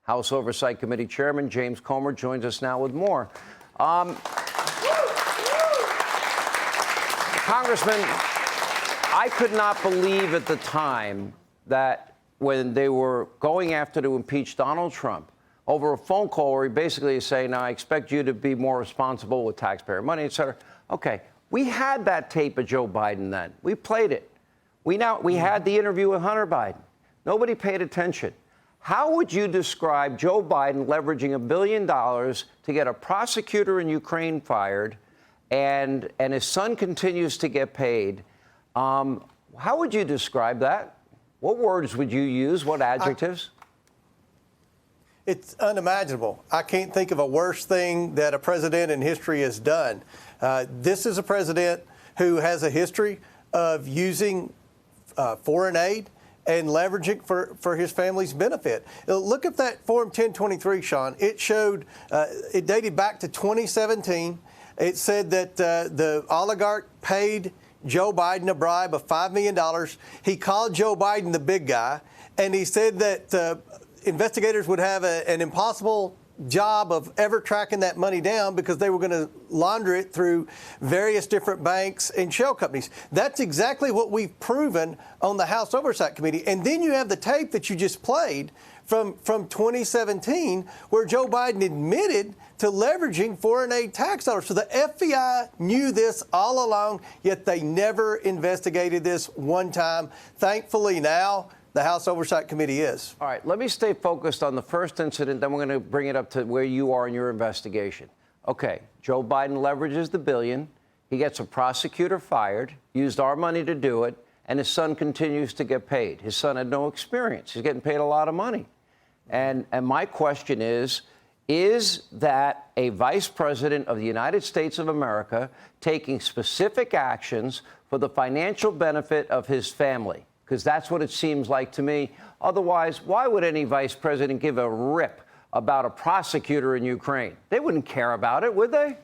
House Oversight Committee Chairman James Comer joins us now with more. Congressman, I could not believe at the time that when they were going after to impeach Donald Trump over a phone call where he basically is saying, I expect you to be more responsible with taxpayer money, et cetera. Okay, we had that tape of Joe Biden then. We played it. We had the interview with Hunter Biden. Nobody paid attention. How would you describe Joe Biden leveraging $1 billion to get a prosecutor in Ukraine fired and his son continues to get paid? How would you describe that? What words would you use? What adjectives? It's unimaginable. I can't think of a worse thing that a president in history has done. This is a president who has a history of using foreign aid and leveraging for his family's benefit. Look at that Form 1023, Sean. It showed, it dated back to 2017. It said that the oligarch paid Joe Biden a bribe of $5 million. He called Joe Biden the big guy, and he said that investigators would have an impossible job of ever tracking that money down because they were going to launder it through various different banks and shell companies. That's exactly what we've proven on the House Oversight Committee. And then you have the tape that you just played from 2017 where Joe Biden admitted to leveraging foreign aid tax dollars. So the FBI knew this all along, yet they never investigated this one time. Thankfully now, the House Oversight Committee is. All right, let me stay focused on the first incident, then we're going to bring it up to where you are in your investigation. Okay, Joe Biden leverages the $1 billion. He gets a prosecutor fired, used our money to do it, and his son continues to get paid. His son had no experience. He's getting paid a lot of money. And my question is that a vice president of the United States of America taking specific actions for the financial benefit of his family? Because that's what it seems like to me. Otherwise, why would any vice president give a rip about a prosecutor in Ukraine? They wouldn't care about it, would they?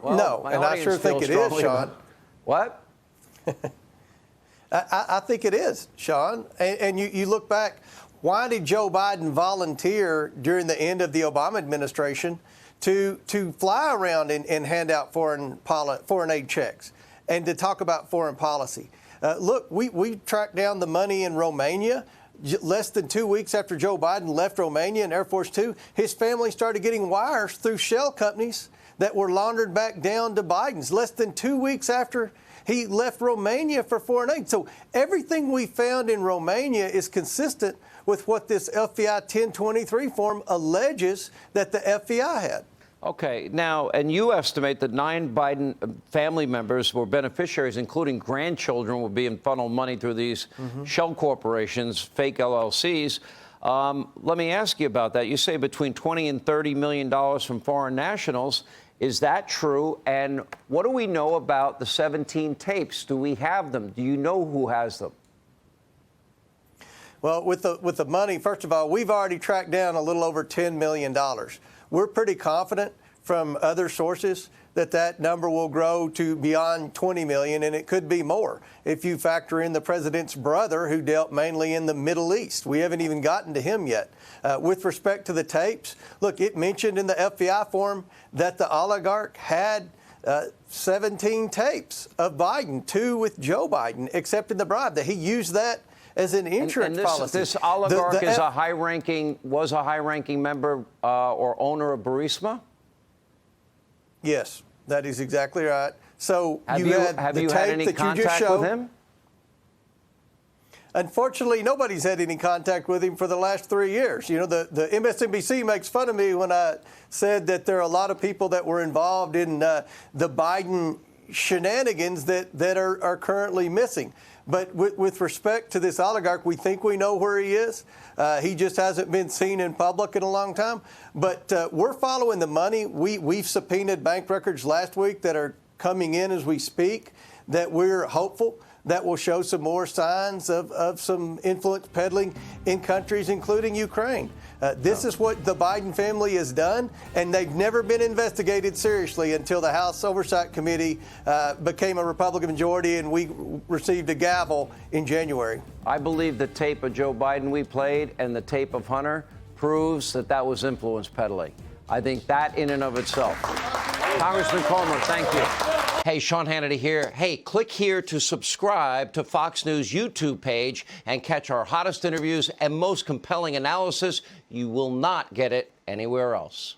Well, no, and I sure think it is, Sean. What? I think it is, Sean. And you look back, why did Joe Biden volunteer during the end of the Obama administration to fly around and hand out foreign aid checks and to talk about foreign policy? Look, we tracked down the money in Romania. Less than 2 weeks after Joe Biden left Romania in Air Force Two, his family started getting wires through shell companies that were laundered back down to Biden's. Less than 2 weeks after he left Romania for foreign aid. So everything we found in Romania is consistent with what this FBI 1023 form alleges that the FBI had. Okay, now, and you estimate that 9 Biden family members were beneficiaries, including grandchildren, were being funneled money through these shell corporations, fake LLCs. Let me ask you about that. You say between $20 and $30 million from foreign nationals. Is that true? And what do we know about the 17 tapes? Do we have them? Do you know who has them? Well, with the money, first of all, we've already tracked down a little over $10 million. We're pretty confident from other sources that that number will grow to beyond 20 million, and it could be more if you factor in the president's brother who dealt mainly in the Middle East. We haven't even gotten to him yet. With respect to the tapes, look, it mentioned in the FBI form that the oligarch had 17 tapes of Biden, 2 with Joe Biden, accepting the bribe, that he used that as an insurance policy. This oligarch was a high-ranking member or owner of Burisma? Yes, that is exactly right. So have you had any contact with him? Unfortunately, nobody's had any contact with him for the last 3 years. You know, the MSNBC makes fun of me when I said that there are a lot of people that were involved in the Biden shenanigans that are currently missing. But with respect to this oligarch, we think we know where he is. He just hasn't been seen in public in a long time. But we're following the money. We've subpoenaed bank records last week that are coming in as we speak, that we're hopeful that will show some more signs of some influence peddling in countries, including Ukraine. This is what the Biden family has done, and they've never been investigated seriously until the House Oversight Committee became a Republican majority and we received a gavel in January. I believe the tape of Joe Biden we played and the tape of Hunter proves that that was influence peddling. I think that in and of itself. Congressman Comer, thank you. Hey, Sean Hannity here. Hey, click here to subscribe to Fox News YouTube page and catch our hottest interviews and most compelling analysis. You will not get it anywhere else.